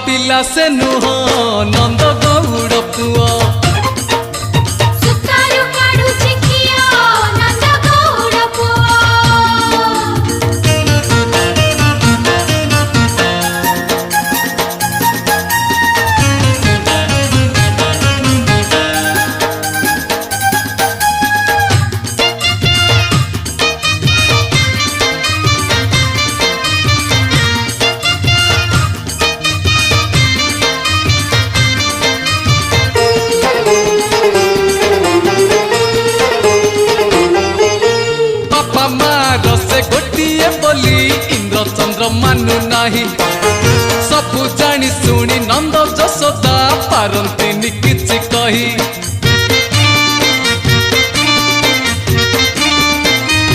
पिला से नुह नंद गौड़ पुआ गोटिए बोली इंद्र चंद्र मानु नाही सबु जानी सुनी नंद जसोदा पारंती किछि कही।